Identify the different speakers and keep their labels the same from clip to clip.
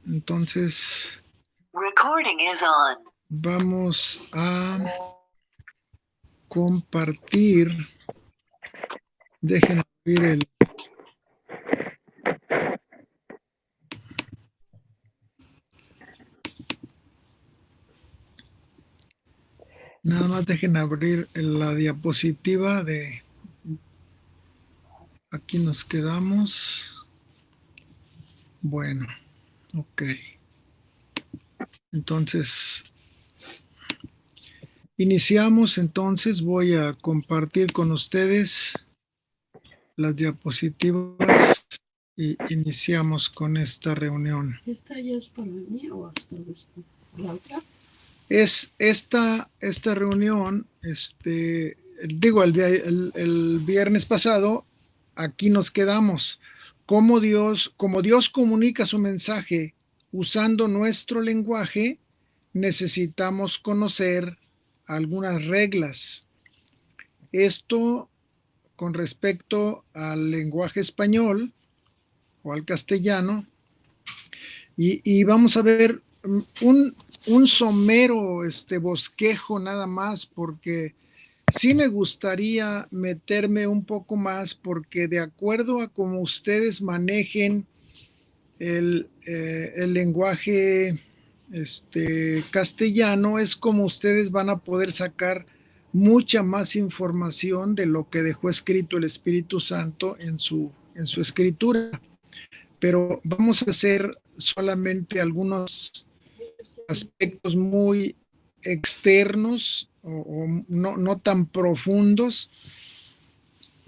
Speaker 1: Entonces,
Speaker 2: Recording is on.
Speaker 1: vamos a compartir. Dejen abrir el... Nada más dejen abrir la diapositiva de... Aquí nos quedamos. Bueno, ok. Entonces, iniciamos. Entonces voy a compartir con ustedes las diapositivas y iniciamos con esta reunión.
Speaker 3: ¿Esta ya es para mí o hasta después? ¿La otra?
Speaker 1: Es esta reunión, digo, el viernes pasado, aquí nos quedamos. Como Dios comunica su mensaje usando nuestro lenguaje, necesitamos conocer algunas reglas. Esto con respecto al lenguaje español o al castellano, y vamos a ver un somero bosquejo nada más, porque sí me gustaría meterme un poco más, porque de acuerdo a cómo ustedes manejen el lenguaje castellano, es como ustedes van a poder sacar mucha más información de lo que dejó escrito el Espíritu Santo en su escritura. Pero vamos a hacer solamente algunos aspectos muy externos o no tan profundos,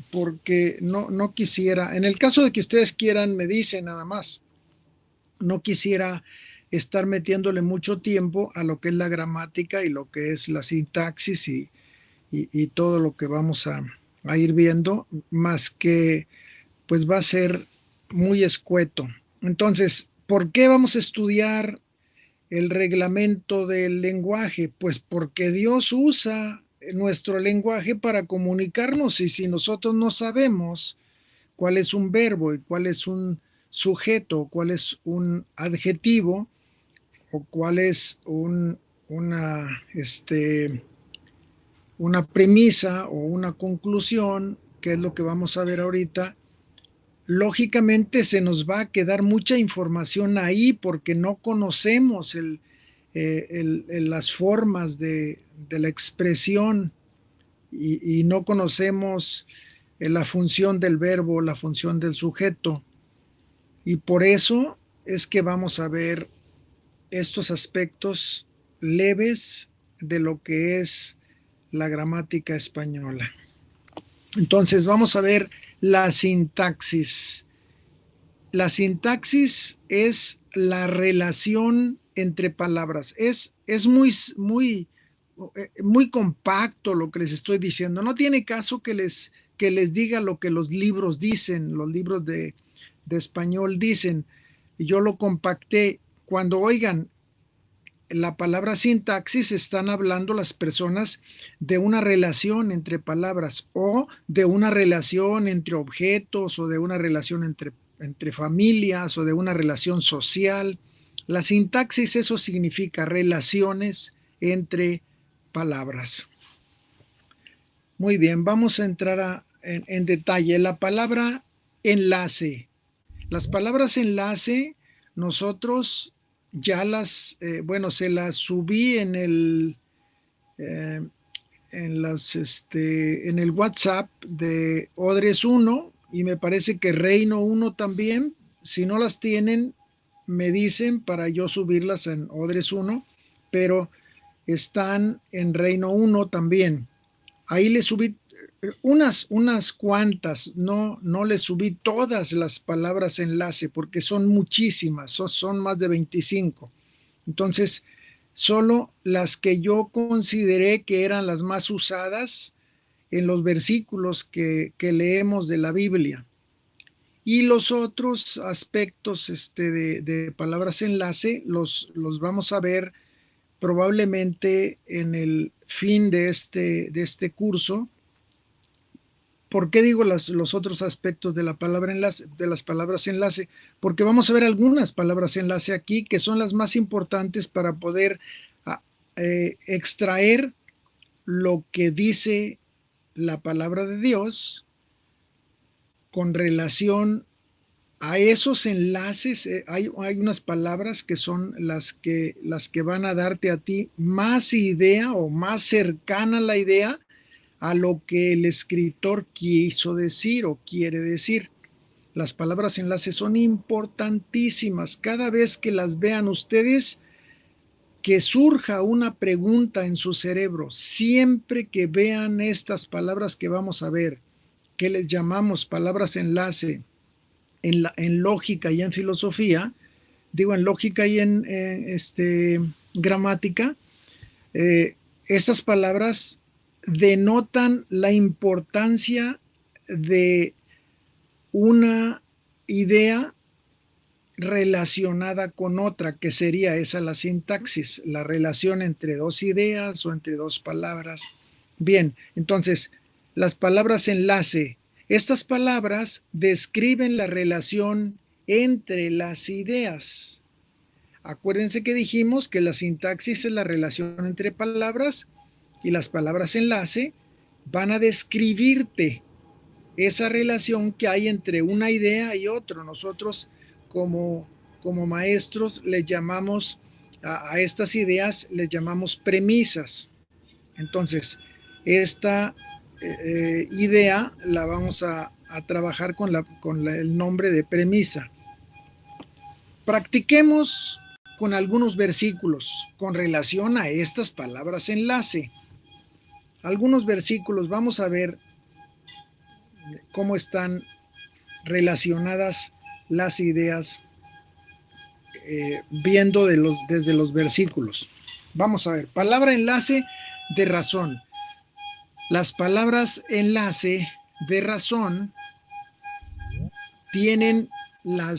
Speaker 1: porque no quisiera, en el caso de que ustedes quieran, me dicen nada más, no quisiera estar metiéndole mucho tiempo a lo que es la gramática y lo que es la sintaxis y todo lo que vamos a ir viendo, más que pues va a ser muy escueto. Entonces, ¿por qué vamos a estudiar el reglamento del lenguaje? Pues porque Dios usa nuestro lenguaje para comunicarnos, y si nosotros no sabemos cuál es un verbo y cuál es un sujeto, cuál es un adjetivo o cuál es una premisa o una conclusión, que es lo que vamos a ver ahorita, lógicamente se nos va a quedar mucha información ahí porque no conocemos las formas de la expresión y no conocemos la función del verbo, la función del sujeto. Y por eso es que vamos a ver estos aspectos leves de lo que es la gramática española. Entonces vamos a ver la sintaxis. La sintaxis es la relación entre palabras. Es muy compacto lo que les estoy diciendo. No tiene caso que les diga lo que los libros dicen, los libros de español dicen. Yo lo compacté. Cuando oigan la palabra sintaxis, están hablando las personas de una relación entre palabras o de una relación entre objetos o de una relación entre familias o de una relación social. La sintaxis, eso significa relaciones entre palabras. Muy bien, vamos a entrar en detalle. La palabra enlace. Las palabras enlace, nosotros ya se las subí en el WhatsApp de Odres 1 y me parece que Reino 1 también. Si no las tienen, me dicen para yo subirlas en Odres 1, pero están en Reino 1 también. Ahí le subí unas cuantas, no le subí todas las palabras enlace porque son muchísimas, son más de 25. Entonces, solo las que yo consideré que eran las más usadas en los versículos que leemos de la Biblia. Y los otros aspectos de palabras enlace los vamos a ver probablemente en el fin de este curso, ¿Por qué digo los otros aspectos de la palabra enlace, de las palabras enlace? Porque vamos a ver algunas palabras enlace aquí que son las más importantes para poder extraer lo que dice la palabra de Dios con relación a esos enlaces. Hay unas palabras que son las que van a darte a ti más idea o más cercana a la idea a lo que el escritor quiso decir o quiere decir. Las palabras enlace son importantísimas. Cada vez que las vean ustedes, que surja una pregunta en su cerebro, siempre que vean estas palabras que vamos a ver, que les llamamos palabras enlace en lógica y en filosofía, digo en lógica y en gramática, estas palabras denotan la importancia de una idea relacionada con otra, que sería esa la sintaxis, la relación entre dos ideas o entre dos palabras. Bien, entonces, las palabras enlace. Estas palabras describen la relación entre las ideas. Acuérdense que dijimos que la sintaxis es la relación entre palabras y las palabras enlace van a describirte esa relación que hay entre una idea y otra. Nosotros como maestros les llamamos a estas ideas, les llamamos premisas. Entonces, esta idea la vamos a trabajar con el nombre de premisa. Practiquemos con algunos versículos con relación a estas palabras enlace. Algunos versículos, vamos a ver cómo están relacionadas las ideas viendo desde los versículos. Vamos a ver, palabra enlace de razón. Las palabras enlace de razón tienen la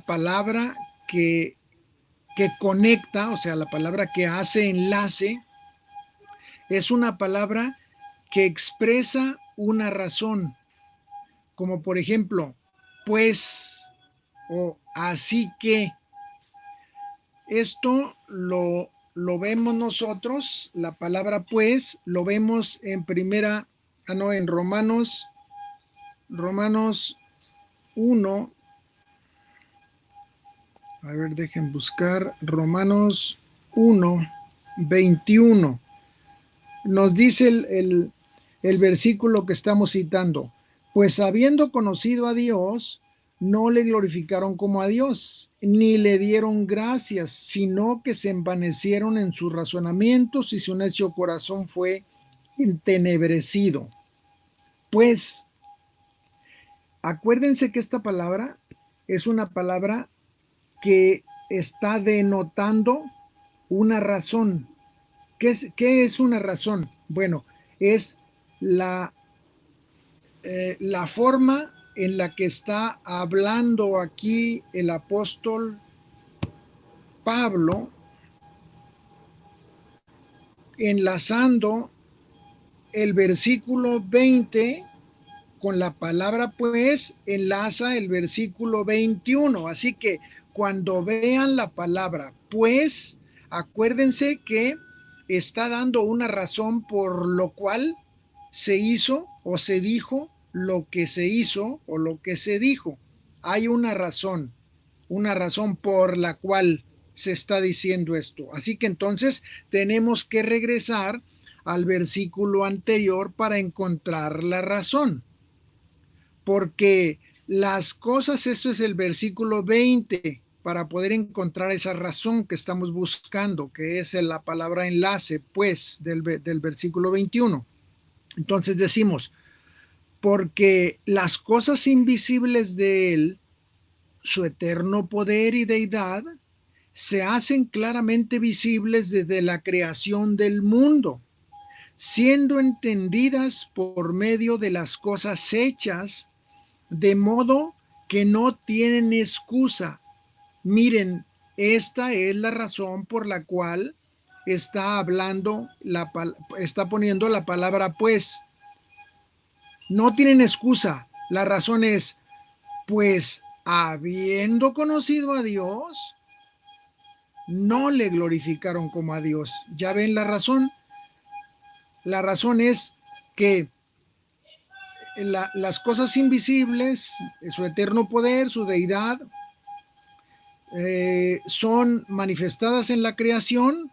Speaker 1: palabra que conecta, o sea, la palabra que hace enlace, es una palabra que expresa una razón, como por ejemplo, pues, o así que. Esto lo vemos nosotros, la palabra pues, lo vemos en en Romanos 1. A ver, dejen buscar Romanos 1:21. Nos dice el versículo que estamos citando: pues habiendo conocido a Dios, no le glorificaron como a Dios, ni le dieron gracias, sino que se envanecieron en sus razonamientos y su necio corazón fue entenebrecido. Pues, acuérdense que esta palabra es una palabra que está denotando una razón. ¿Qué es una razón? Bueno, es la forma en la que está hablando aquí el apóstol Pablo, enlazando el versículo 20 con la palabra pues, enlaza el versículo 21. Así que cuando vean la palabra pues, acuérdense que está dando una razón por lo cual se hizo o se dijo lo que se hizo o lo que se dijo. Hay una razón por la cual se está diciendo esto. Así que entonces tenemos que regresar al versículo anterior para encontrar la razón. Porque las cosas, eso es el versículo 20, para poder encontrar esa razón que estamos buscando, que es la palabra enlace, pues, del versículo 21. Entonces decimos, porque las cosas invisibles de él, su eterno poder y deidad, se hacen claramente visibles desde la creación del mundo, siendo entendidas por medio de las cosas hechas, de modo que no tienen excusa. Miren, esta es la razón por la cual está hablando, está poniendo la palabra pues. no tienen excusa. La razón es, pues, habiendo conocido a Dios, no le glorificaron como a Dios. ¿Ya ven la razón? La razón es que las cosas invisibles, su eterno poder, su deidad, son manifestadas en la creación,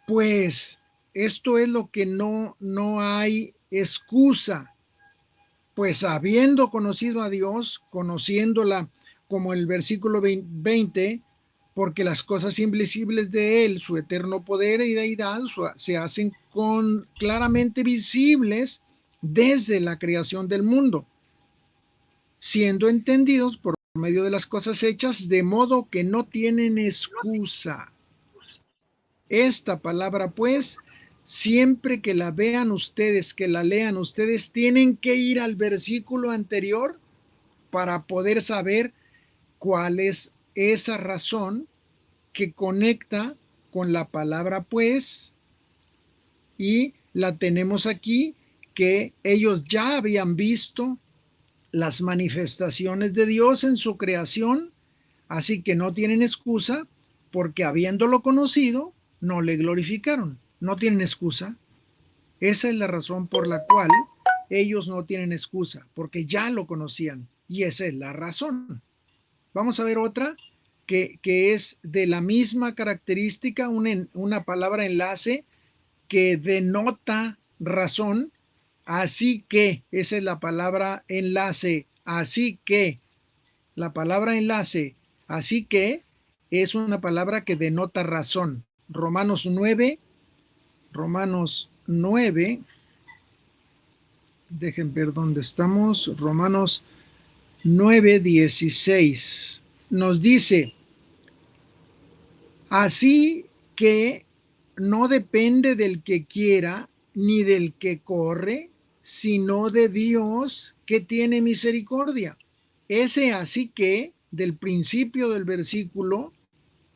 Speaker 1: pues esto es lo que no hay excusa. Pues habiendo conocido a Dios, conociéndola como el versículo 20, porque las cosas invisibles de Él, su eterno poder y deidad, se hacen claramente visibles desde la creación del mundo, siendo entendidos por medio de las cosas hechas, de modo que no tienen excusa. Esta palabra, pues, siempre que la vean ustedes, que la lean ustedes, tienen que ir al versículo anterior para poder saber cuál es esa razón que conecta con la palabra pues, y la tenemos aquí, que ellos ya habían visto las manifestaciones de Dios en su creación, así que no tienen excusa, porque habiéndolo conocido, no le glorificaron. No tienen excusa. Esa es la razón por la cual ellos no tienen excusa, porque ya lo conocían, y esa es la razón. Vamos a ver otra que es de la misma característica, una palabra enlace que denota razón. Así que, esa es la palabra enlace. Así que, la palabra enlace, así que, es una palabra que denota razón. Romanos 9, dejen ver dónde estamos. Romanos 9:16 nos dice, así que no depende del que quiera ni del que corre, sino de Dios que tiene misericordia. Ese así que del principio del versículo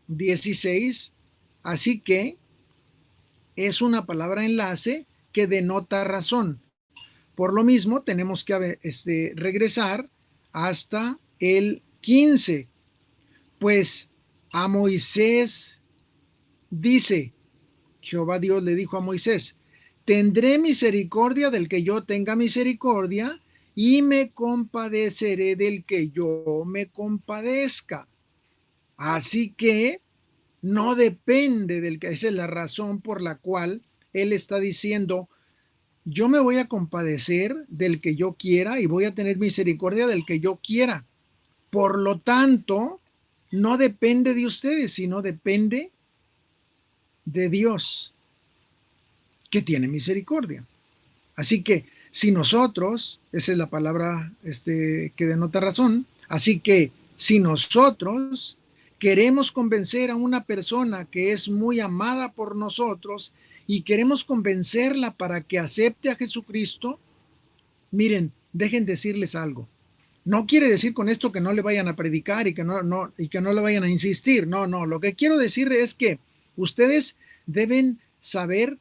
Speaker 1: 16, así que es una palabra enlace que denota razón. Por lo mismo, tenemos que regresar hasta el 15. Pues a Moisés dice, Jehová Dios le dijo a Moisés, tendré misericordia del que yo tenga misericordia y me compadeceré del que yo me compadezca. Así que no depende del que, esa es la razón por la cual él está diciendo, yo me voy a compadecer del que yo quiera y voy a tener misericordia del que yo quiera. Por lo tanto, no depende de ustedes, sino depende de Dios, que tiene misericordia. Así que si nosotros, esa es la palabra que denota razón, así que si nosotros queremos convencer a una persona que es muy amada por nosotros y queremos convencerla para que acepte a Jesucristo, miren, dejen decirles algo. No quiere decir con esto que no le vayan a predicar y que no le vayan a insistir. No, no. Lo que quiero decir es que ustedes deben saber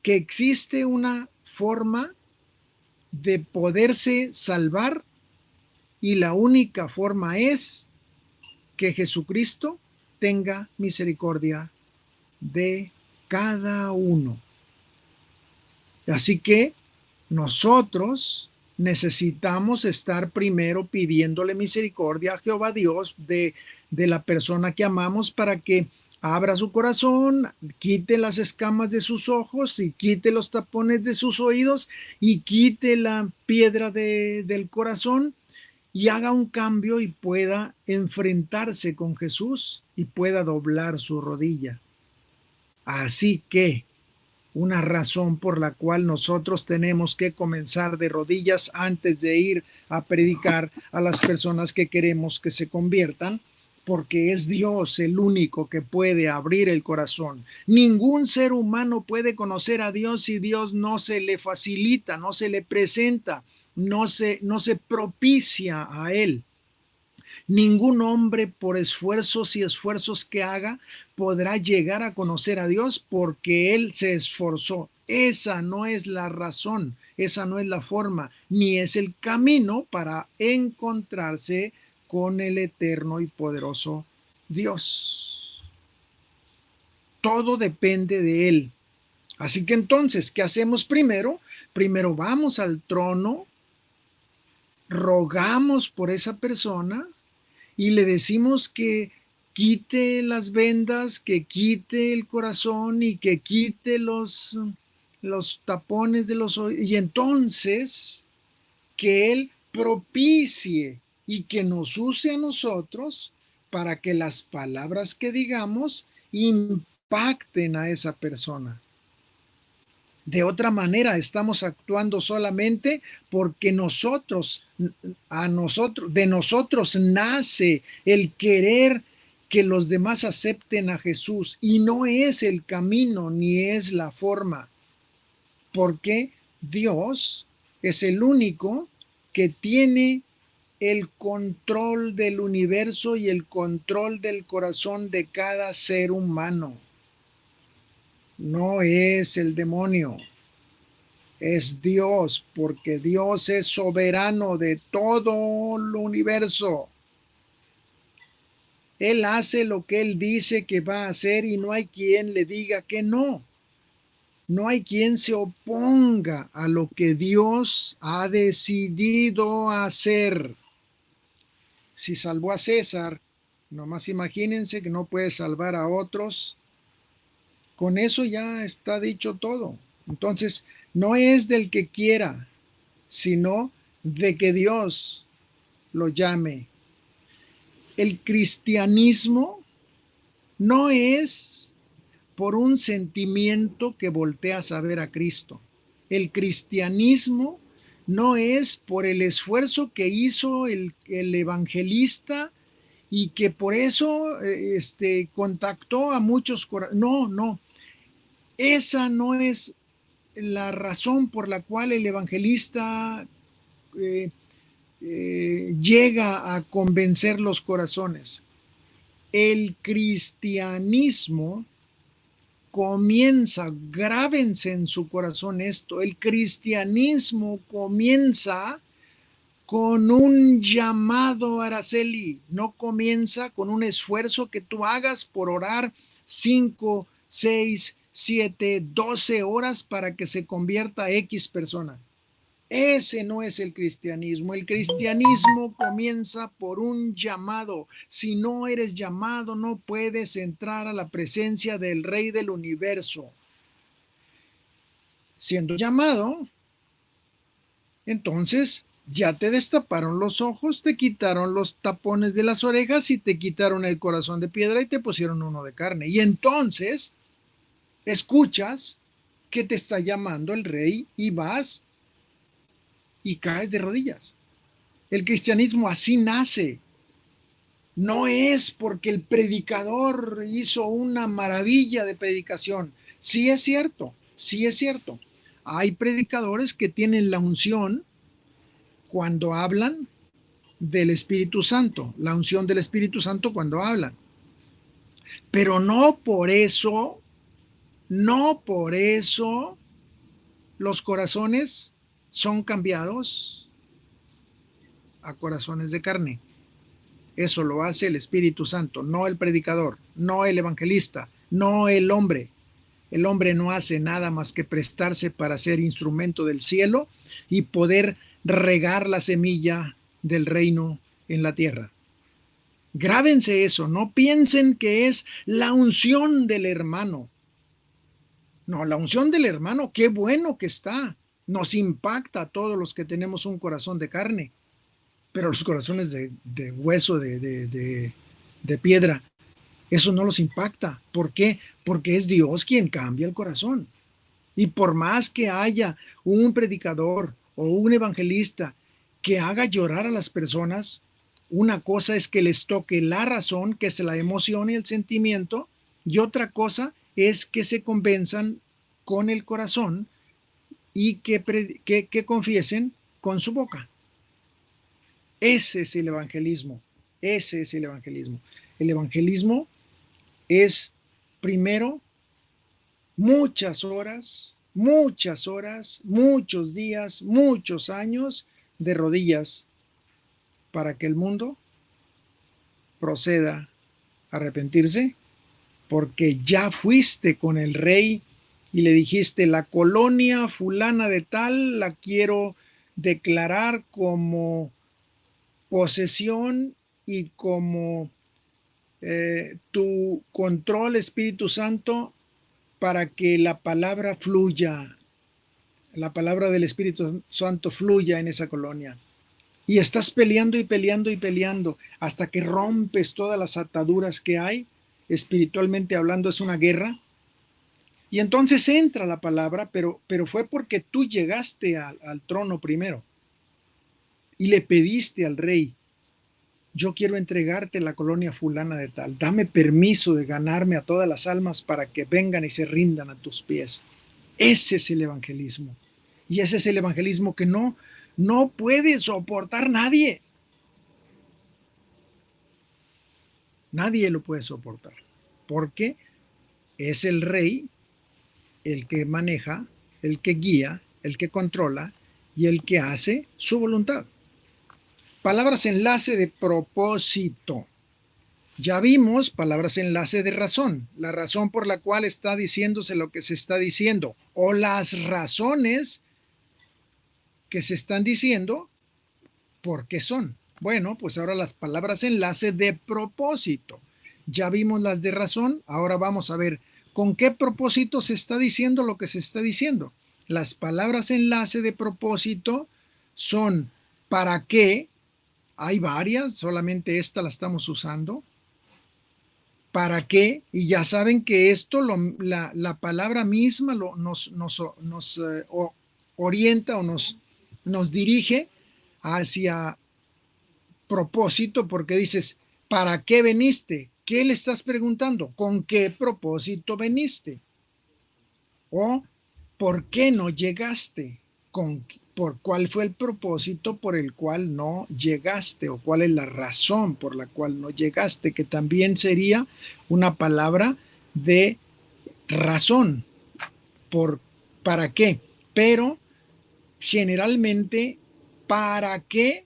Speaker 1: que existe una forma de poderse salvar y la única forma es que Jesucristo tenga misericordia de cada uno. Así que nosotros necesitamos estar primero pidiéndole misericordia a Jehová Dios de la persona que amamos para que abra su corazón, quite las escamas de sus ojos y quite los tapones de sus oídos y quite la piedra del corazón y haga un cambio y pueda enfrentarse con Jesús y pueda doblar su rodilla. Así que una razón por la cual nosotros tenemos que comenzar de rodillas antes de ir a predicar a las personas que queremos que se conviertan, porque es Dios el único que puede abrir el corazón. Ningún ser humano puede conocer a Dios si Dios no se le facilita, no se le presenta, no se propicia a Él. Ningún hombre, por esfuerzos y esfuerzos que haga, podrá llegar a conocer a Dios porque Él se esforzó. Esa no es la razón. esa no es la forma, ni es el camino para encontrarse con el eterno y poderoso Dios. Todo depende de Él. Así que entonces, ¿qué hacemos primero? Primero vamos al trono, rogamos por esa persona y le decimos que quite las vendas, que quite el corazón y que quite los tapones de los oídos. Y entonces que Él propicie y que nos use a nosotros para que las palabras que digamos impacten a esa persona. De otra manera, estamos actuando solamente porque de nosotros nace el querer que los demás acepten a Jesús y no es el camino ni es la forma, porque Dios es el único que tiene el control del universo y el control del corazón de cada ser humano. No es el demonio, es Dios, porque Dios es soberano de todo el universo. Él hace lo que Él dice que va a hacer y no hay quien le diga que no. No hay quien se oponga a lo que Dios ha decidido hacer. Si salvó a César, nomás imagínense que no puede salvar a otros. Con eso ya está dicho todo. Entonces, no es del que quiera, sino de que Dios lo llame. El cristianismo no es por un sentimiento que volteas a ver a Cristo. El cristianismo no es por el esfuerzo que hizo el evangelista y que por eso contactó a muchos corazones. No, no. Esa no es la razón por la cual el evangelista eh, llega a convencer los corazones. El cristianismo comienza, grábense en su corazón esto, el cristianismo comienza con un llamado, Araceli, no comienza con un esfuerzo que tú hagas por orar 5, 6, 7, 12 horas para que se convierta X persona. Ese no es el cristianismo. El cristianismo comienza por un llamado. Si no eres llamado, no puedes entrar a la presencia del Rey del Universo. Siendo llamado, entonces ya te destaparon los ojos, te quitaron los tapones de las orejas y te quitaron el corazón de piedra y te pusieron uno de carne. Y entonces escuchas que te está llamando el Rey y vas y caes de rodillas. El cristianismo así nace. No es porque el predicador hizo una maravilla de predicación. Sí es cierto, sí es cierto. Hay predicadores que tienen la unción cuando hablan del Espíritu Santo, la unción del Espíritu Santo cuando hablan. Pero no por eso los corazones son cambiados a corazones de carne. Eso lo hace el Espíritu Santo, no el predicador, no el evangelista, no el hombre. El hombre no hace nada más que prestarse para ser instrumento del cielo y poder regar la semilla del reino en la tierra. Grábense eso, no piensen que es la unción del hermano. No, la unción del hermano, qué bueno que está. Nos impacta a todos los que tenemos un corazón de carne. Pero los corazones de hueso, de piedra, eso no los impacta. ¿Por qué? Porque es Dios quien cambia el corazón. Y por más que haya un predicador o un evangelista que haga llorar a las personas, una cosa es que les toque la razón, que es la emoción y el sentimiento, y otra cosa es que se convenzan con el corazón y que confiesen con su boca. Ese es el evangelismo. Ese es el evangelismo. El evangelismo es primero muchas horas muchas horas, muchos días, muchos años de rodillas para que el mundo proceda a arrepentirse, porque ya fuiste con el rey y le dijiste: la colonia fulana de tal la quiero declarar como posesión y como tu control, Espíritu Santo, para que la palabra fluya, la palabra del Espíritu Santo fluya en esa colonia. Y estás peleando y peleando y peleando hasta que rompes todas las ataduras que hay, espiritualmente hablando. Es una guerra. Y entonces entra la palabra, pero fue porque tú llegaste al trono primero y le pediste al rey: yo quiero entregarte la colonia fulana de tal, dame permiso de ganarme a todas las almas para que vengan y se rindan a tus pies. Ese es el evangelismo. Y ese es el evangelismo que no puede soportar nadie. Nadie lo puede soportar, porque es el rey el que maneja, el que guía, el que controla y el que hace su voluntad. Palabras enlace de propósito. Ya vimos palabras enlace de razón, la razón por la cual está diciéndose lo que se está diciendo, o las razones que se están diciendo, ¿por qué son? Bueno, pues ahora las palabras enlace de propósito. Ya vimos las de razón, ahora vamos a ver con qué propósito se está diciendo lo que se está diciendo. Las palabras enlace de propósito son para qué, hay varias, solamente esta la estamos usando. ¿Para qué? Y ya saben que esto, la palabra misma nos orienta o nos dirige hacia propósito, porque dices: ¿para qué veniste? ¿Qué le estás preguntando? ¿Con qué propósito veniste? O ¿por qué no llegaste? ¿Por cuál fue el propósito por el cual no llegaste? ¿O cuál es la razón por la cual no llegaste? Que también sería una palabra de razón. ¿Para qué? Pero generalmente, ¿para qué?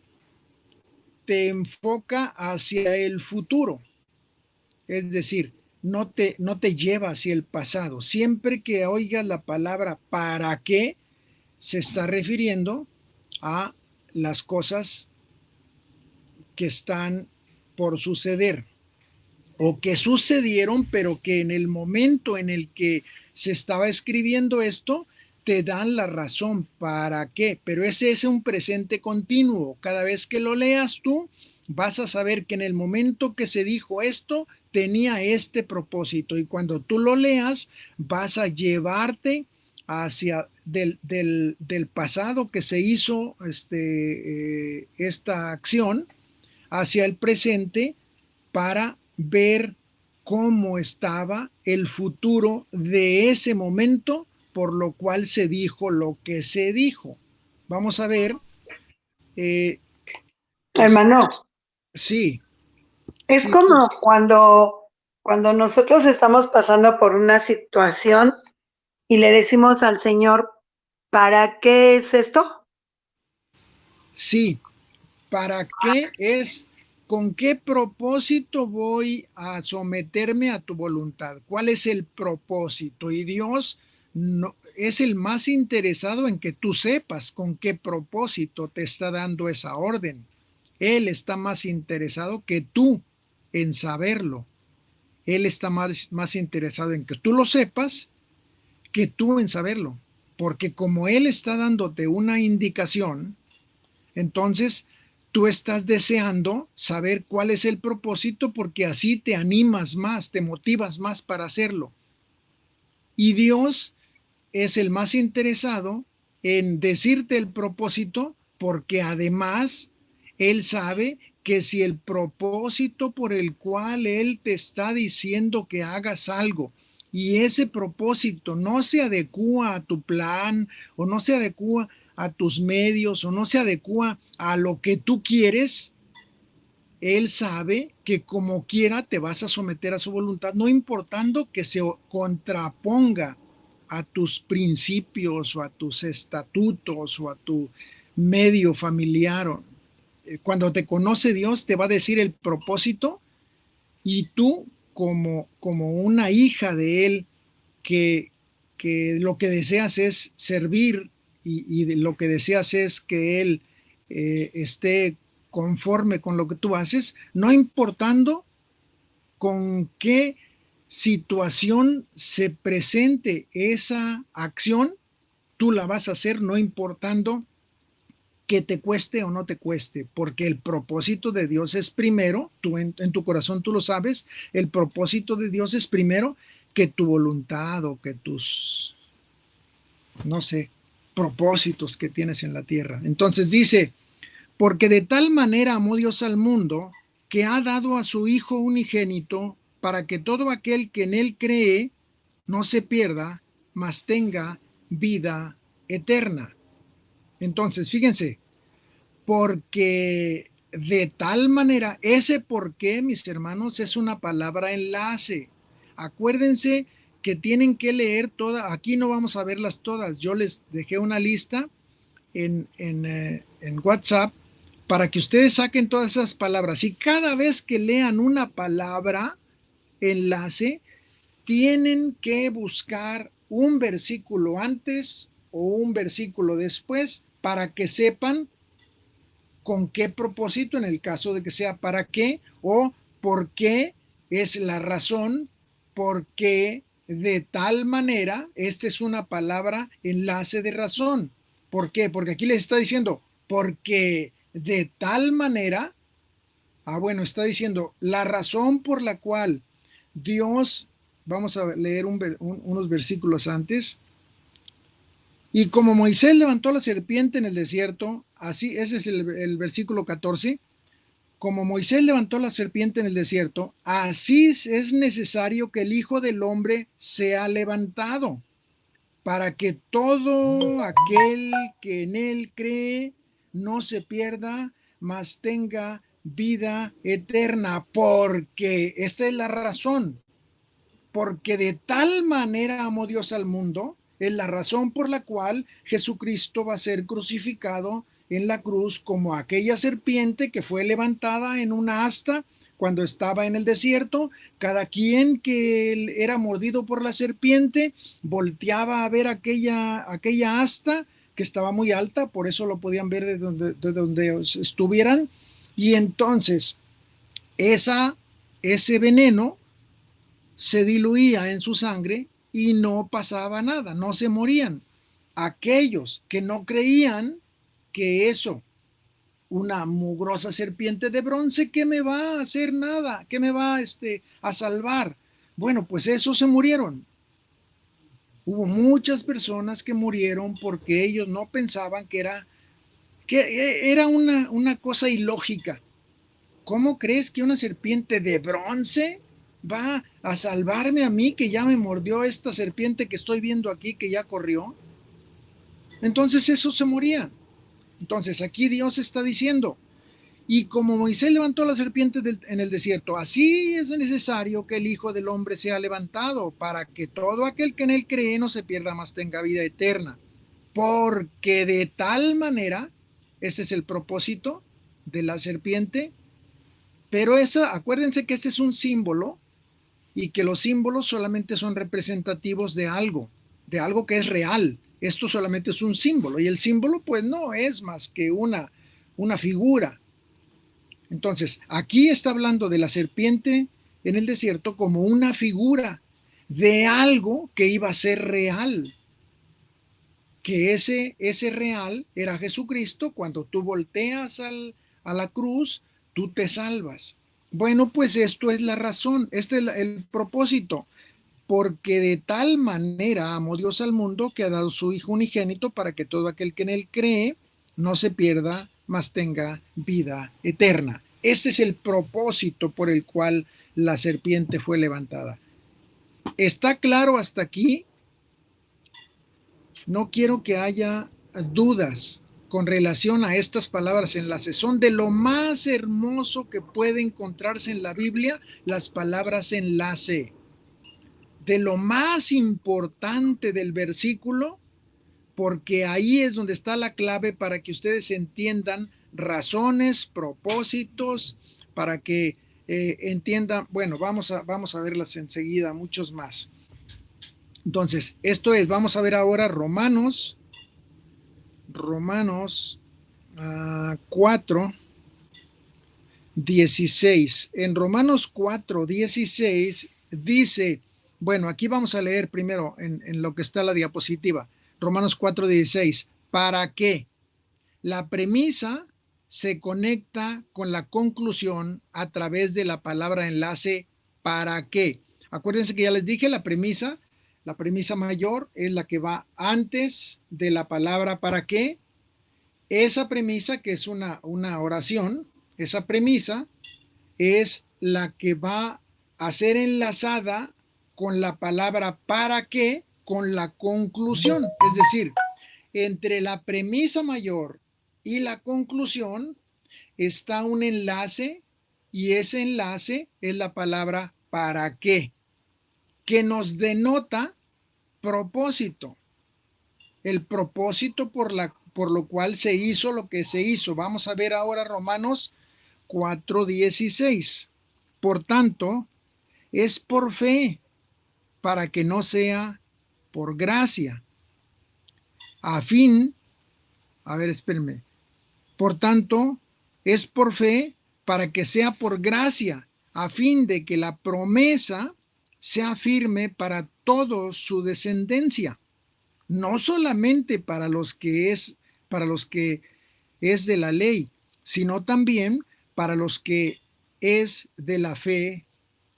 Speaker 1: Te enfoca hacia el futuro. Es decir, no te lleva hacia el pasado. Siempre que oigas la palabra ¿para qué?, se está refiriendo a las cosas que están por suceder o que sucedieron, pero que en el momento en el que se estaba escribiendo esto, te dan la razón para qué. Pero ese es un presente continuo. Cada vez que lo leas tú, vas a saber que en el momento que se dijo esto, tenía este propósito. Y cuando tú lo leas, vas a llevarte hacia del pasado que se hizo esta acción, hacia el presente, para ver cómo estaba el futuro de ese momento, por lo cual se dijo lo que se dijo. Vamos a ver.
Speaker 4: Hermano,
Speaker 1: Sí,
Speaker 4: es
Speaker 1: sí,
Speaker 4: como cuando nosotros estamos pasando por una situación y le decimos al Señor: ¿para qué es esto?
Speaker 1: sí. ¿Para qué es? ¿Con qué propósito voy a someterme a tu voluntad? ¿Cuál es el propósito? Y Dios no, es el más interesado en que tú sepas con qué propósito te está dando esa orden. Él está más interesado que tú en saberlo. Él está más interesado en que tú lo sepas que tú en saberlo. Porque como Él está dándote una indicación, entonces tú estás deseando saber cuál es el propósito, porque así te animas más, te motivas más para hacerlo. Y Dios es el más interesado en decirte el propósito, porque además Él sabe que si el propósito por el cual Él te está diciendo que hagas algo y ese propósito no se adecúa a tu plan, o no se adecúa a tus medios, o no se adecúa a lo que tú quieres, Él sabe que como quiera te vas a someter a su voluntad, no importando que se contraponga a tus principios o a tus estatutos o a tu medio familiar. Cuando te conoce Dios, te va a decir el propósito y tú como una hija de Él que, que lo que deseas es servir y lo que deseas es que Él esté conforme con lo que tú haces, no importando con qué situación se presente esa acción, tú la vas a hacer no importando que te cueste o no te cueste, porque el propósito de Dios es primero, tú en tu corazón tú lo sabes, el propósito de Dios es primero que tu voluntad o que tus, no sé, propósitos que tienes en la tierra. Entonces dice, porque de tal manera amó Dios al mundo que ha dado a su Hijo unigénito para que todo aquel que en él cree no se pierda, mas tenga vida eterna. Entonces, fíjense, porque de tal manera, ese por qué, mis hermanos, es una palabra enlace. Acuérdense que tienen que leer todas, aquí no vamos a verlas todas, yo les dejé una lista en WhatsApp para que ustedes saquen todas esas palabras y cada vez que lean una palabra enlace, tienen que buscar un versículo antes o un versículo después para que sepan con qué propósito, en el caso de que sea para qué, o por qué es la razón, por qué de tal manera, esta es una palabra enlace de razón. ¿Por qué? Porque aquí les está diciendo, porque de tal manera, bueno, está diciendo la razón por la cual Dios, vamos a leer unos versículos antes, y como Moisés levantó la serpiente en el desierto, así, ese es el versículo 14, como Moisés levantó la serpiente en el desierto, así es necesario que el Hijo del Hombre sea levantado, para que todo aquel que en él cree no se pierda, mas tenga vida eterna, porque esta es la razón, porque de tal manera amó Dios al mundo, es la razón por la cual Jesucristo va a ser crucificado en la cruz como aquella serpiente que fue levantada en una asta cuando estaba en el desierto. Cada quien que era mordido por la serpiente volteaba a ver aquella asta que estaba muy alta, por eso lo podían ver de donde estuvieran, y entonces ese veneno se diluía en su sangre y no pasaba nada, no se morían. Aquellos que no creían que eso, una mugrosa serpiente de bronce, ¿qué me va a hacer nada? ¿Qué me va a salvar? Bueno, pues esos se murieron. Hubo muchas personas que murieron porque ellos no pensaban que era una cosa ilógica. ¿Cómo crees que una serpiente de bronce va a salvarme a mí, que ya me mordió esta serpiente que estoy viendo aquí, que ya corrió? Entonces esos se morían. Entonces aquí Dios está diciendo, y como Moisés levantó la serpiente en el desierto, así es necesario que el Hijo del Hombre sea levantado, para que todo aquel que en él cree no se pierda, mas tenga vida eterna. Porque de tal manera, ese es el propósito de la serpiente, pero acuérdense que este es un símbolo y que los símbolos solamente son representativos de algo que es real. Esto solamente es un símbolo y el símbolo pues no es más que una figura. Entonces, aquí está hablando de la serpiente en el desierto como una figura de algo que iba a ser real. Que ese real era Jesucristo. Cuando tú volteas a la cruz, tú te salvas. Bueno, pues esto es la razón, este es el propósito. Porque de tal manera amó Dios al mundo que ha dado su Hijo unigénito para que todo aquel que en él cree no se pierda, mas tenga vida eterna. Este es el propósito por el cual la serpiente fue levantada. ¿Está claro hasta aquí? No quiero que haya dudas con relación a estas palabras enlace. Son de lo más hermoso que puede encontrarse en la Biblia, las palabras enlace. de lo más importante del versículo, porque ahí es donde está la clave para que ustedes entiendan razones, propósitos, para que entiendan. Bueno, vamos a verlas enseguida, muchos más. Entonces, esto es, vamos a ver ahora Romanos 4, 16. En Romanos 4, 16 dice, bueno, aquí vamos a leer primero en lo que está la diapositiva. Romanos 4, 16. ¿Para qué? La premisa se conecta con la conclusión a través de la palabra enlace ¿para qué? Acuérdense que ya les dije la premisa mayor es la que va antes de la palabra ¿para qué? Esa premisa, que es una oración, esa premisa es la que va a ser enlazada con la palabra ¿para qué? Con la conclusión. Es decir, entre la premisa mayor y la conclusión está un enlace, y ese enlace es la palabra ¿para qué? Que nos denota propósito. El propósito por lo cual se hizo lo que se hizo. Vamos a ver ahora Romanos 4:16. Por tanto, es por fe, para que no sea por gracia. Espérenme. Por tanto, es por fe, para que sea por gracia, a fin de que la promesa sea firme para toda su descendencia, no solamente para los que es de la ley, sino también para los que es de la fe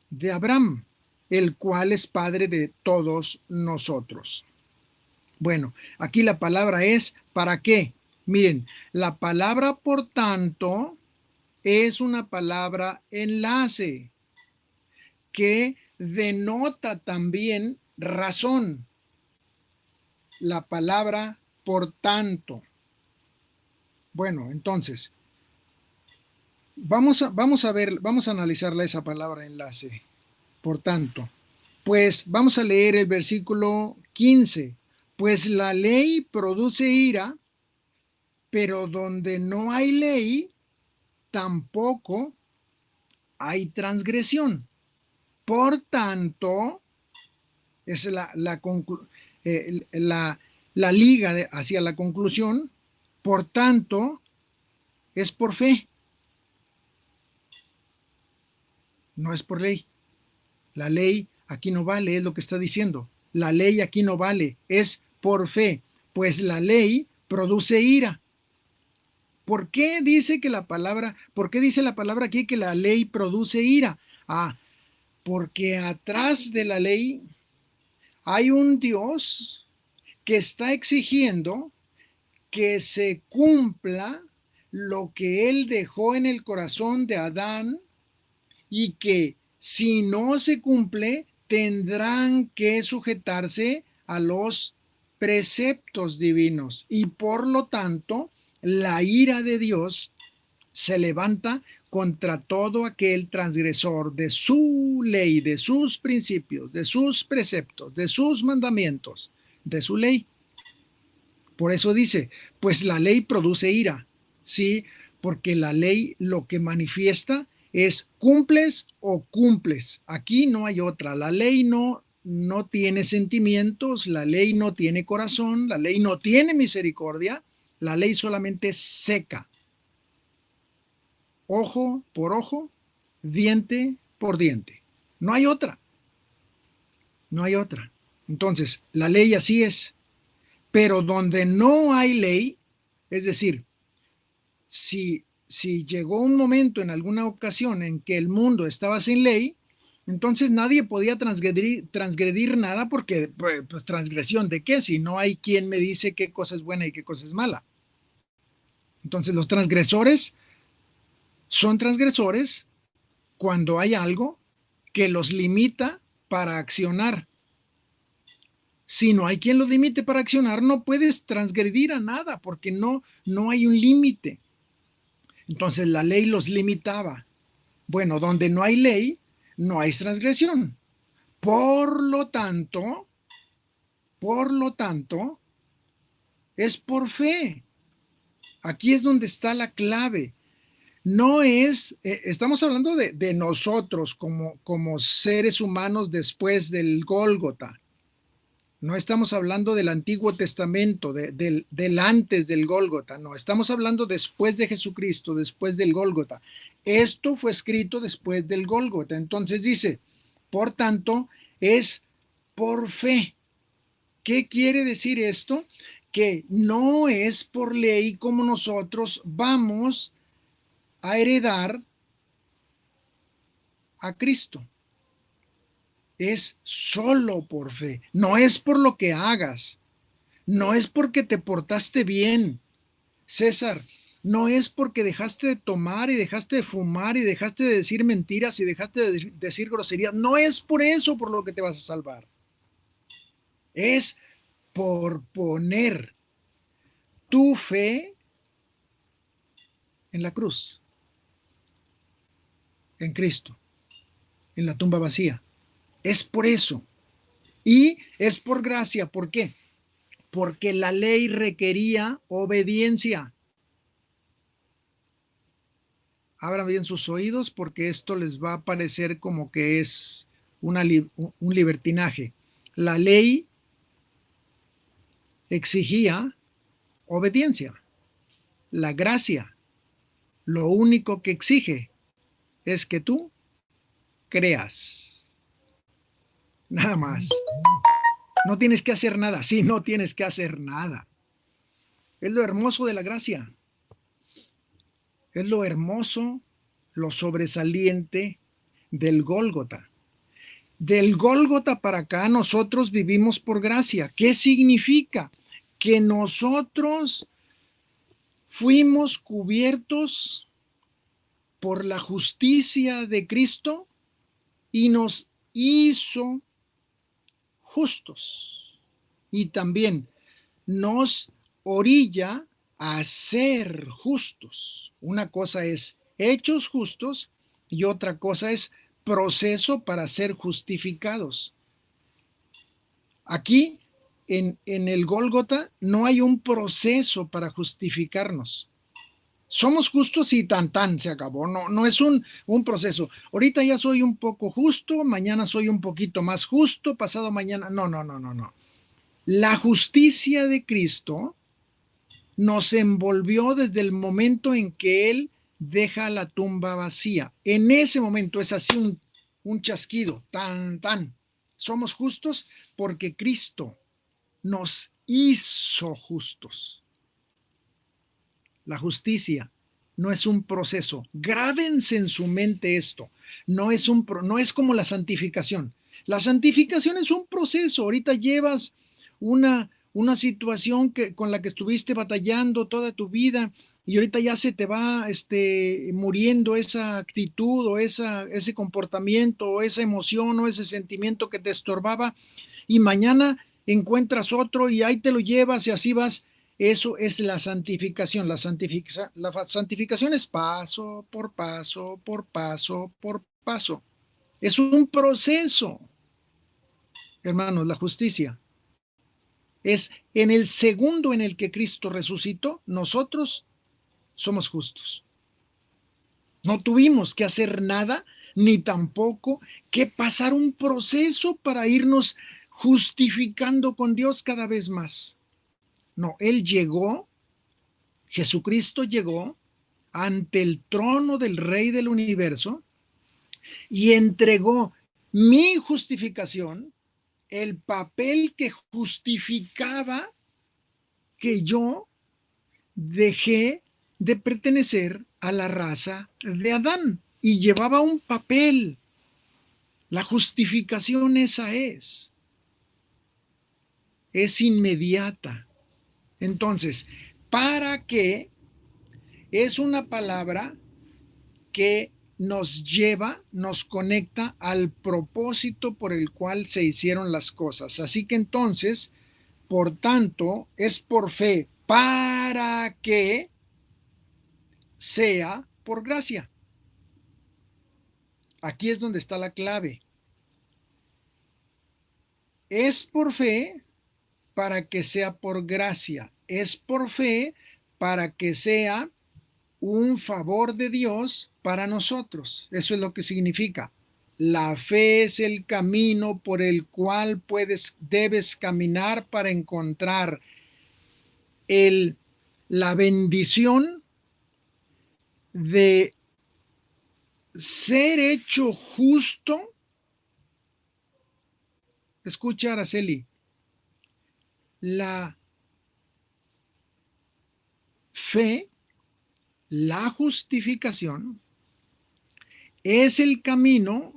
Speaker 1: de Abraham, el cual es padre de todos nosotros. Bueno, aquí la palabra es ¿para qué? Miren, la palabra por tanto es una palabra enlace que denota también razón. La palabra por tanto. Bueno, entonces, vamos a analizarla esa palabra enlace. Por tanto, pues vamos a leer el versículo 15. Pues la ley produce ira, pero donde no hay ley, tampoco hay transgresión. Por tanto, es la liga hacia la conclusión. Por tanto, es por fe. No es por ley. La ley aquí no vale, es lo que está diciendo. La ley aquí no vale, es por fe. Pues la ley produce ira. ¿Por qué dice la palabra aquí que la ley produce ira? Porque atrás de la ley hay un Dios que está exigiendo que se cumpla lo que Él dejó en el corazón de Adán, y que si no se cumple, tendrán que sujetarse a los preceptos divinos, y por lo tanto, la ira de Dios se levanta contra todo aquel transgresor de su ley, de sus principios, de sus preceptos, de sus mandamientos, de su ley. Por eso dice, pues la ley produce ira, ¿sí? Porque la ley lo que manifiesta es cumples o cumples. Aquí no hay otra. La ley no tiene sentimientos, la ley no tiene corazón, la ley no tiene misericordia, la ley solamente seca. Ojo por ojo, diente por diente. No hay otra. No hay otra. Entonces, la ley así es. Pero donde no hay ley, es decir, si llegó un momento en alguna ocasión en que el mundo estaba sin ley, entonces nadie podía transgredir nada, porque pues transgresión de qué, si no hay quien me dice qué cosa es buena y qué cosa es mala. Entonces los transgresores son transgresores cuando hay algo que los limita para accionar. Si no hay quien los limite para accionar, no puedes transgredir a nada, porque no hay un límite. Entonces la ley los limitaba. Bueno, donde no hay ley, no hay transgresión. Por lo tanto, es por fe. Aquí es donde está la clave. No es, estamos hablando de nosotros como seres humanos después del Gólgota. No estamos hablando del Antiguo Testamento, del antes del Gólgota. No, estamos hablando después de Jesucristo, después del Gólgota. Esto fue escrito después del Gólgota. Entonces dice, por tanto, es por fe. ¿Qué quiere decir esto? Que no es por ley como nosotros vamos a heredar a Cristo. Es solo por fe. No es por lo que hagas. No es porque te portaste bien. César, no es porque dejaste de tomar y dejaste de fumar y dejaste de decir mentiras y dejaste de decir groserías. No es por eso por lo que te vas a salvar. Es por poner tu fe en la cruz, en Cristo, en la tumba vacía. Es por eso. Y es por gracia. ¿Por qué? Porque la ley requería obediencia. Abran bien sus oídos porque esto les va a parecer como que es un libertinaje. La ley exigía obediencia. La gracia, lo único que exige es que tú creas. Nada más. No tienes que hacer nada. Sí, no tienes que hacer nada. Es lo hermoso de la gracia. Es lo hermoso, lo sobresaliente del Gólgota. Del Gólgota para acá nosotros vivimos por gracia. ¿Qué significa? Que nosotros fuimos cubiertos por la justicia de Cristo y nos hizo justos. Y también nos orilla a ser justos. Una cosa es hechos justos y otra cosa es proceso para ser justificados. Aquí en el Gólgota no hay un proceso para justificarnos. Somos justos y tan se acabó. No es un proceso. Ahorita ya soy un poco justo, mañana soy un poquito más justo, pasado mañana. No. La justicia de Cristo nos envolvió desde el momento en que Él deja la tumba vacía. En ese momento es así un chasquido, tan. Somos justos porque Cristo nos hizo justos. La justicia no es un proceso. Grábense en su mente esto. No es como la santificación. La santificación es un proceso. Ahorita llevas una situación con la que estuviste batallando toda tu vida y ahorita ya se te va muriendo esa actitud o ese comportamiento o esa emoción o ese sentimiento que te estorbaba y mañana encuentras otro y ahí te lo llevas y así vas. Eso es la santificación. La santificación es paso por paso, por paso, por paso. Es un proceso, hermanos. La justicia es en el segundo en el que Cristo resucitó, nosotros somos justos. No tuvimos que hacer nada, ni tampoco que pasar un proceso para irnos justificando con Dios cada vez más. No, Jesucristo llegó ante el trono del Rey del Universo y entregó mi justificación, el papel que justificaba que yo dejé de pertenecer a la raza de Adán y llevaba un papel. La justificación esa es inmediata. Entonces, ¿para qué? Es una palabra que nos lleva, nos conecta al propósito por el cual se hicieron las cosas. Así que entonces, por tanto, es por fe, para que sea por gracia. Aquí es donde está la clave. Es por fe para que sea por gracia. Es por fe para que sea un favor de Dios para nosotros. Eso es lo que significa. La fe es el camino por el cual debes caminar para encontrar la bendición de ser hecho justo. Escucha, Araceli, la fe, la justificación, es el camino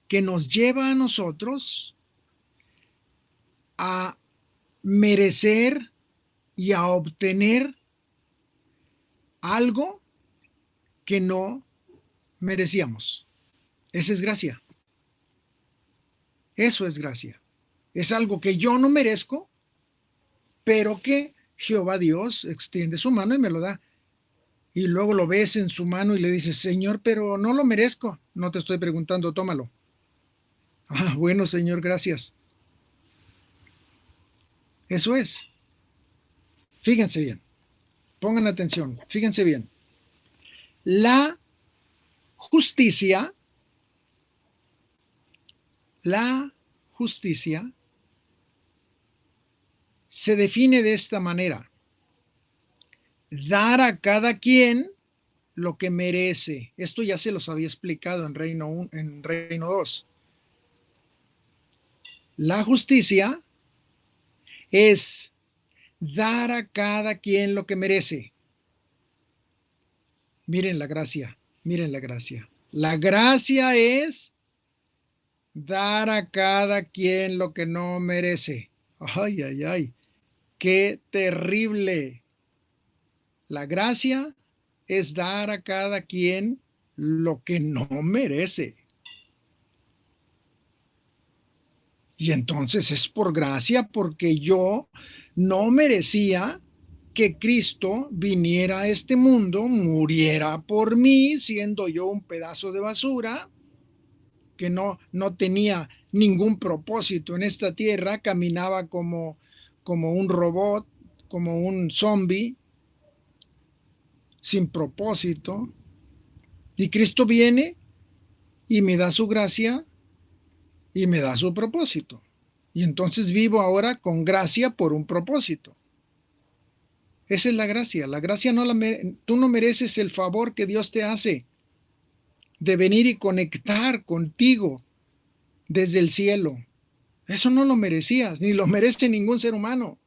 Speaker 1: que nos lleva a nosotros a merecer y a obtener algo que no merecíamos. Esa es gracia. Eso es gracia. Es algo que yo no merezco, pero que Jehová Dios extiende su mano y me lo da. Y luego lo ves en su mano y le dices, Señor, pero no lo merezco. No te estoy preguntando, tómalo. Ah, bueno, Señor, gracias. Eso es. Fíjense bien. Pongan atención. Fíjense bien. La justicia se define de esta manera: dar a cada quien lo que merece. Esto ya se los había explicado en Reino 2. La justicia es dar a cada quien lo que merece. Miren la gracia, miren la gracia. La gracia es dar a cada quien lo que no merece. Ay, ay, ay, qué terrible. La gracia es dar a cada quien lo que no merece. Y entonces es por gracia, porque yo no merecía que Cristo viniera a este mundo, muriera por mí, siendo yo un pedazo de basura, que no tenía ningún propósito en esta tierra, caminaba como un robot, como un zombie, sin propósito. Y Cristo viene y me da su gracia y me da su propósito. Y entonces vivo ahora con gracia por un propósito. Esa es la gracia. La gracia tú no mereces el favor que Dios te hace de venir y conectar contigo desde el cielo. Eso no lo merecías, ni lo merece ningún ser humano.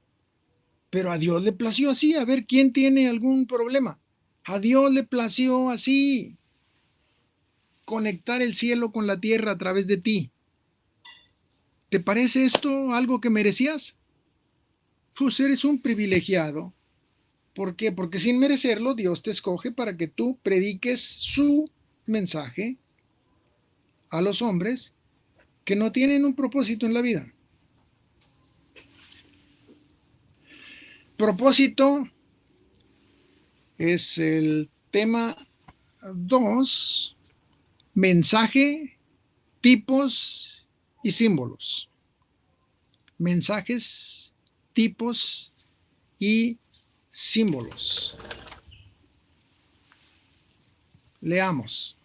Speaker 1: Pero a Dios le plació así. A ver, ¿quién tiene algún problema? A Dios le plació así conectar el cielo con la tierra a través de ti. ¿Te parece esto algo que merecías? Pues eres un privilegiado. ¿Por qué? Porque sin merecerlo, Dios te escoge para que tú prediques su mensaje a los hombres que no tienen un propósito en la vida. Propósito es el tema 2, mensaje, tipos y símbolos. Mensajes, tipos y símbolos. Leamos.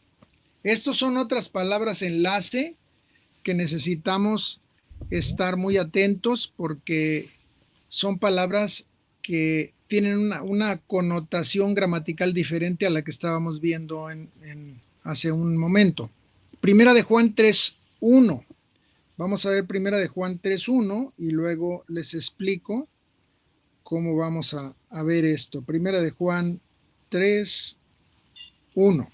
Speaker 1: Estos son otras palabras enlace que necesitamos estar muy atentos, porque son palabras que tienen una connotación gramatical diferente a la que estábamos viendo hace un momento. Primera de Juan 3:1. Vamos a ver Primera de Juan 3:1 y luego les explico cómo vamos a ver esto. Primera de Juan 3:1.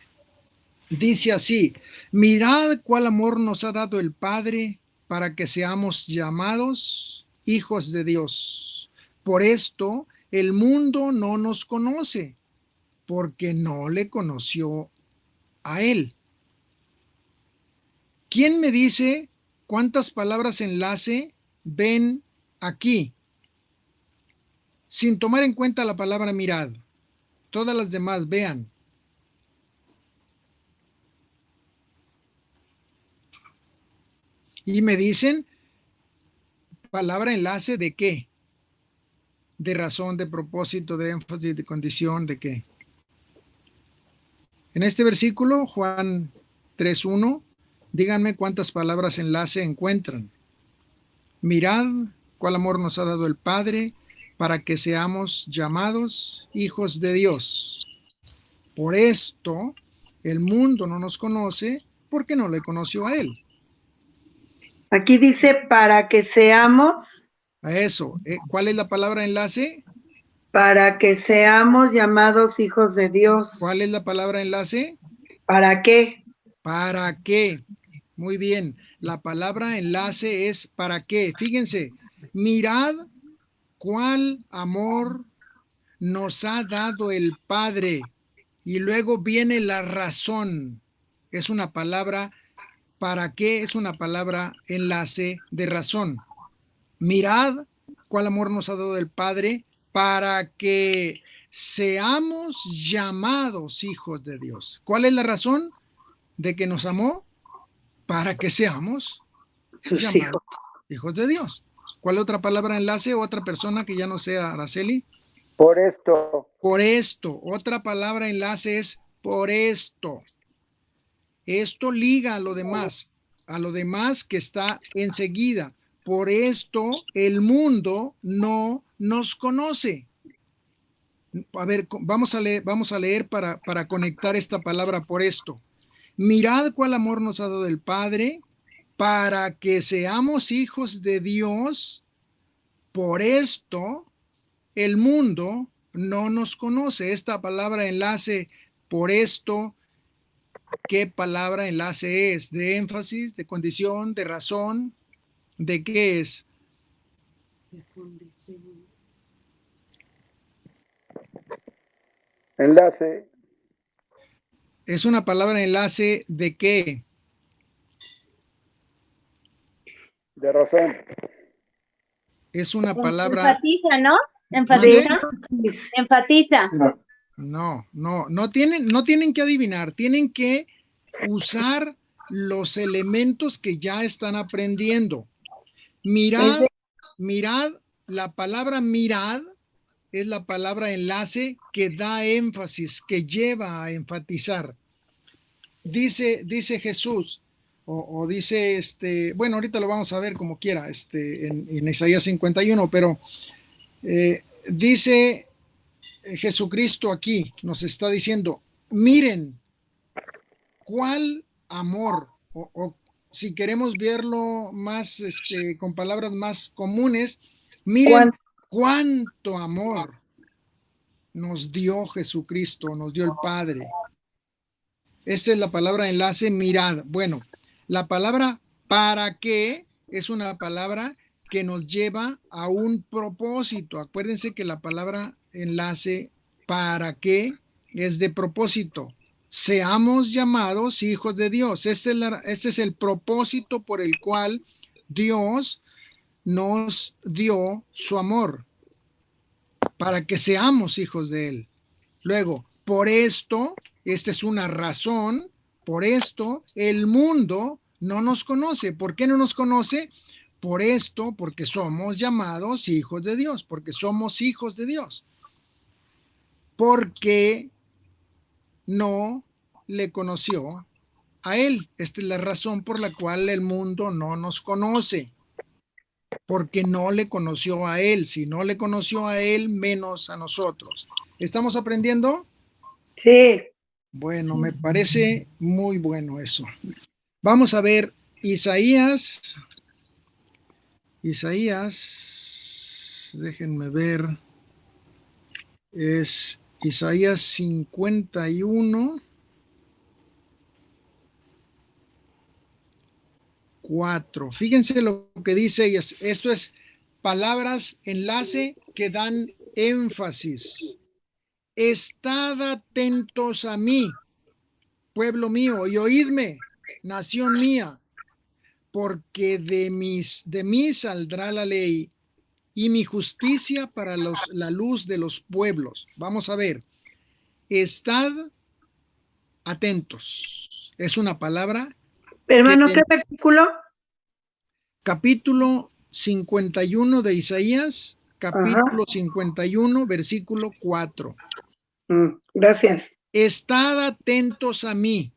Speaker 1: Dice así: mirad cuál amor nos ha dado el Padre para que seamos llamados hijos de Dios. Por esto el mundo no nos conoce, porque no le conoció a Él. ¿Quién me dice cuántas palabras enlace ven aquí? Sin tomar en cuenta la palabra mirad. Todas las demás, vean. Y me dicen palabra enlace de qué? De razón, de propósito, de énfasis, de condición, ¿de qué? En este versículo, Juan 3:1, díganme cuántas palabras enlace encuentran. Mirad cuál amor nos ha dado el Padre para que seamos llamados hijos de Dios. Por esto, el mundo no nos conoce porque no le conoció a Él.
Speaker 4: Aquí dice para que seamos
Speaker 1: A eso, ¿cuál es la palabra enlace?
Speaker 4: llamados hijos de Dios.
Speaker 1: ¿Cuál es la palabra enlace?
Speaker 4: ¿Para qué?
Speaker 1: ¿Para qué? Muy bien, la palabra enlace es ¿para qué? Fíjense, mirad cuál amor nos ha dado el Padre. Y luego viene la razón. Es una palabra, ¿para qué? Es una palabra enlace de razón. Mirad cuál amor nos ha dado el Padre para que seamos llamados hijos de Dios. ¿Cuál es la razón de que nos amó? Para que seamos
Speaker 4: Sus
Speaker 1: llamados
Speaker 4: hijos.
Speaker 1: hijos de Dios. ¿Cuál otra palabra enlace? ¿Otra persona que ya no sea Araceli?
Speaker 5: Por esto,
Speaker 1: Por esto. Otra palabra enlace es por esto. Esto liga a lo demás que está enseguida. Por esto el mundo no nos conoce. A ver, vamos a leer para conectar esta palabra por esto. Mirad cuál amor nos ha dado el Padre para que seamos hijos de Dios. Por esto el mundo no nos conoce. Esta palabra enlace, por esto, ¿qué palabra enlace es? ¿De énfasis, de condición, de razón? ¿De qué es?
Speaker 3: De condición.
Speaker 5: enlace,
Speaker 1: ¿Es una palabra enlace de qué?
Speaker 5: de razón,
Speaker 1: Es una palabra...
Speaker 6: Enfatiza, ¿no?
Speaker 1: ¿Mande?
Speaker 6: Enfatiza. Enfatiza.
Speaker 1: No tienen que adivinar, tienen que usar los elementos que ya están aprendiendo. Mirad, la palabra mirad es la palabra enlace que da énfasis, que lleva a enfatizar. Dice Jesús, o dice, bueno, ahorita lo vamos a ver como quiera, en Isaías 51, pero dice Jesucristo aquí, nos está diciendo, miren, cuál amor, o si queremos verlo más, con palabras más comunes, miren cuánto amor nos dio Jesucristo, nos dio el Padre. Esta es la palabra enlace, mirad. Bueno, la palabra para qué es una palabra que nos lleva a un propósito. Acuérdense que la palabra enlace para qué es de propósito. Seamos llamados hijos de Dios. Este es el propósito por el cual Dios nos dio su amor, para que seamos hijos de Él. Luego, por esto, esta es una razón, por esto el mundo no nos conoce. ¿Por qué no nos conoce? Por esto, porque somos llamados hijos de Dios, porque somos hijos de Dios. Porque no le conoció a Él. Esta es la razón por la cual el mundo no nos conoce. Porque no le conoció a Él. Si no le conoció a Él, menos a nosotros. ¿Estamos aprendiendo?
Speaker 4: Sí.
Speaker 1: Bueno, me parece muy bueno eso. Vamos a ver Isaías, déjenme ver, es Isaías 51, 4. Fíjense lo que dice, esto es palabras enlace que dan énfasis. Estad atentos a mí, pueblo mío, y oídme, nación mía, porque de mí saldrá la ley y mi justicia para la luz de los pueblos. Vamos a ver, estad atentos. Es una palabra.
Speaker 4: Hermano, ¿qué versículo?
Speaker 1: Capítulo 51 de Isaías, capítulo 51, versículo 4.
Speaker 4: Gracias.
Speaker 1: Estad atentos a mí.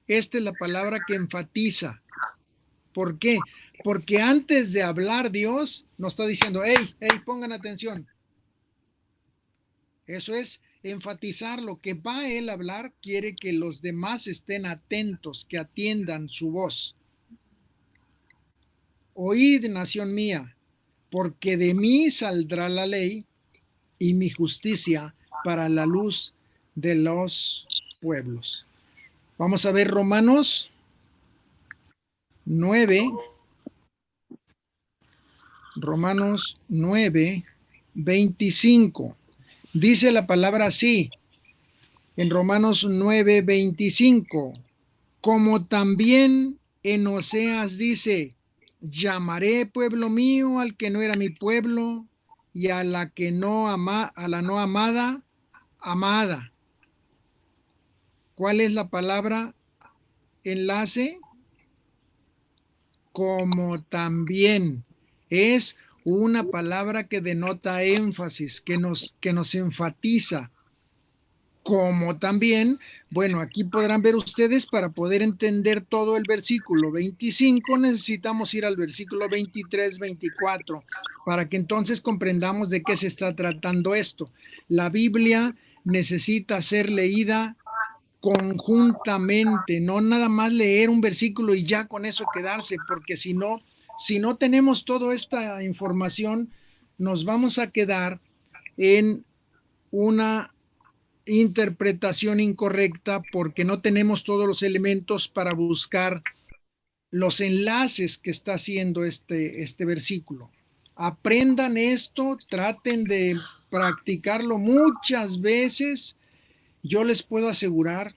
Speaker 1: Esta es la palabra que enfatiza. ¿Por qué? Porque antes de hablar Dios nos está diciendo, hey, pongan atención. Eso es enfatizar lo que va a él hablar, quiere que los demás estén atentos, que atiendan su voz. Oíd, nación mía, porque de mí saldrá la ley y mi justicia para la luz de los pueblos. Vamos a ver Romanos 9. Romanos 9, 25. Dice la palabra así, en Romanos 9, 25, como también en Oseas dice, llamaré pueblo mío al que no era mi pueblo, y a la que no a la no amada, amada. ¿Cuál es la palabra enlace? Como también. Es una palabra que denota énfasis, que nos enfatiza. Como también, bueno, aquí podrán ver ustedes, para poder entender todo el versículo 25, necesitamos ir al versículo 23, 24, para que entonces comprendamos de qué se está tratando esto. La Biblia necesita ser leída conjuntamente, no nada más leer un versículo y ya con eso quedarse, porque si no tenemos toda esta información, nos vamos a quedar en una interpretación incorrecta, porque no tenemos todos los elementos para buscar los enlaces que está haciendo este versículo. Aprendan esto, traten de practicarlo muchas veces. Yo les puedo asegurar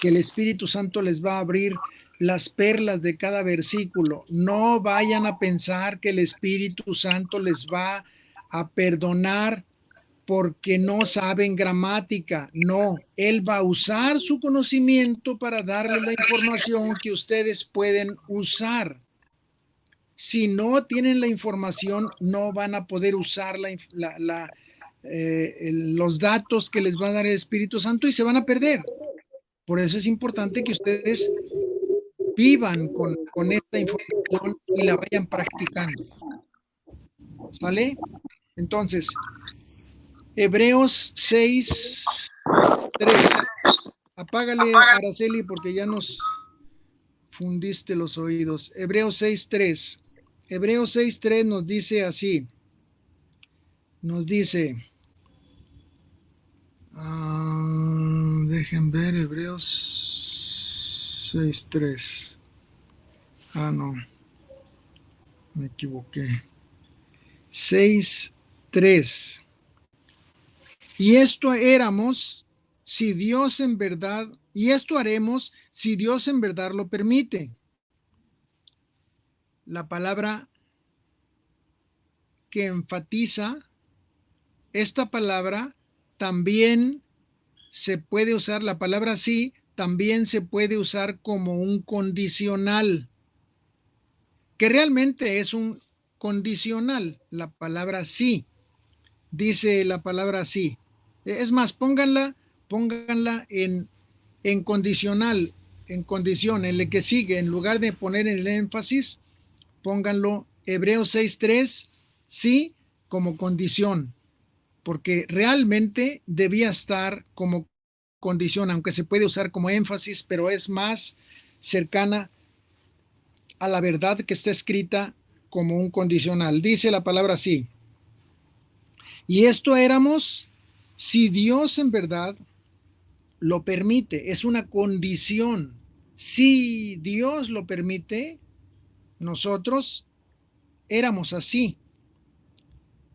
Speaker 1: que el Espíritu Santo les va a abrir las perlas de cada versículo. No vayan a pensar que el Espíritu Santo les va a perdonar porque no saben gramática. No, Él va a usar su conocimiento para darles la información que ustedes pueden usar. Si no tienen la información, no van a poder usar los datos que les va a dar el Espíritu Santo y se van a perder. Por eso es importante que ustedes vivan con esta información y la vayan practicando. ¿Sale? Entonces, Hebreos 6, 3. Apágale, Araceli, porque ya nos fundiste los oídos. Hebreos 6, 3. Hebreos 6, 3 nos dice así. Nos dice, dejen ver, Hebreos 6, 3. No, me equivoqué. 6, 3. Y esto haremos si Dios en verdad lo permite. La palabra que enfatiza, esta palabra también se puede usar, la palabra sí, también se puede usar como un condicional, que realmente es un condicional, la palabra sí. Dice la palabra sí. Es más, pónganla en condicional, en condición, en el que sigue, en lugar de poner el énfasis, pónganlo Hebreos 6:3, sí, como condición, porque realmente debía estar como condición, aunque se puede usar como énfasis, pero es más cercana a la verdad que está escrita como un condicional. Dice la palabra sí. Y esto éramos si Dios en verdad lo permite, es una condición. Si Dios lo permite, nosotros éramos así.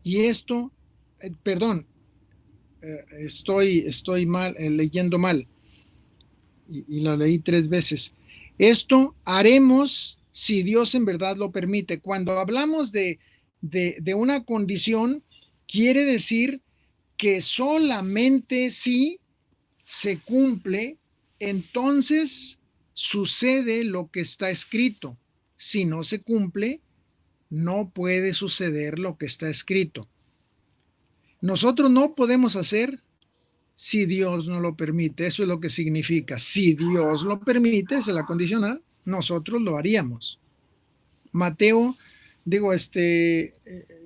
Speaker 1: Y esto, estoy mal, leyendo mal, y lo leí 3 veces. Esto haremos si Dios en verdad lo permite. Cuando hablamos de una condición, quiere decir que solamente si se cumple, entonces sucede lo que está escrito. Si no se cumple, no puede suceder lo que está escrito. Nosotros no podemos hacer si Dios no lo permite. Eso es lo que significa. Si Dios lo permite, es la condicional, nosotros lo haríamos. Mateo, digo,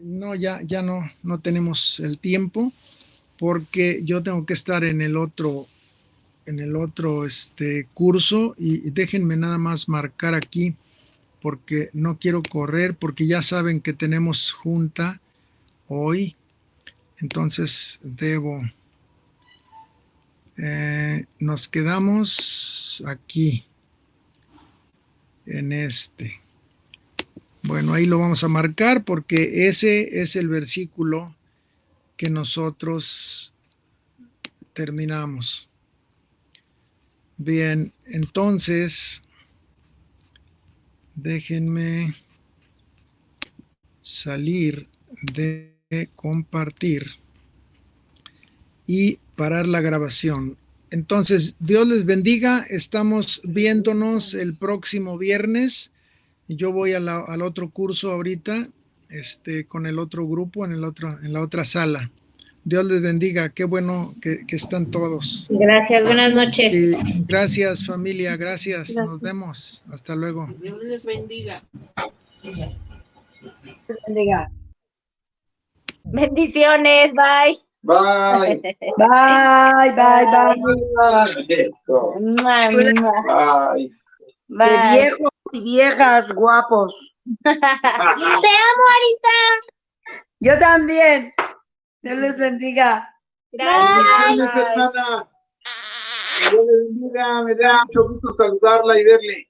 Speaker 1: no, ya no tenemos el tiempo porque yo tengo que estar en el otro curso y déjenme nada más marcar aquí porque no quiero correr porque ya saben que tenemos junta hoy. Entonces nos quedamos aquí en Bueno, ahí lo vamos a marcar porque ese es el versículo que nosotros terminamos. Bien, entonces déjenme salir de compartir y parar la grabación. Entonces, Dios les bendiga. Estamos viéndonos el próximo viernes. Yo voy al otro curso ahorita, con el otro grupo, en la otra sala. Dios les bendiga. Qué bueno que están todos.
Speaker 6: Gracias, buenas noches.
Speaker 1: Y gracias, familia. Gracias. Nos vemos. Hasta luego.
Speaker 3: Dios les bendiga.
Speaker 4: Bendiga.
Speaker 6: Bendiciones, bye.
Speaker 7: Bye.
Speaker 4: Bye, bye, bye.
Speaker 6: Mua, mua.
Speaker 7: Bye.
Speaker 4: De
Speaker 6: Bye.
Speaker 4: viejos y viejas guapos.
Speaker 6: Te amo, Arita.
Speaker 4: Yo también. Dios les bendiga.
Speaker 7: Bendiciones,
Speaker 6: Gracias.
Speaker 7: hermana. Que Dios le bendiga. Me da mucho gusto saludarla y verle.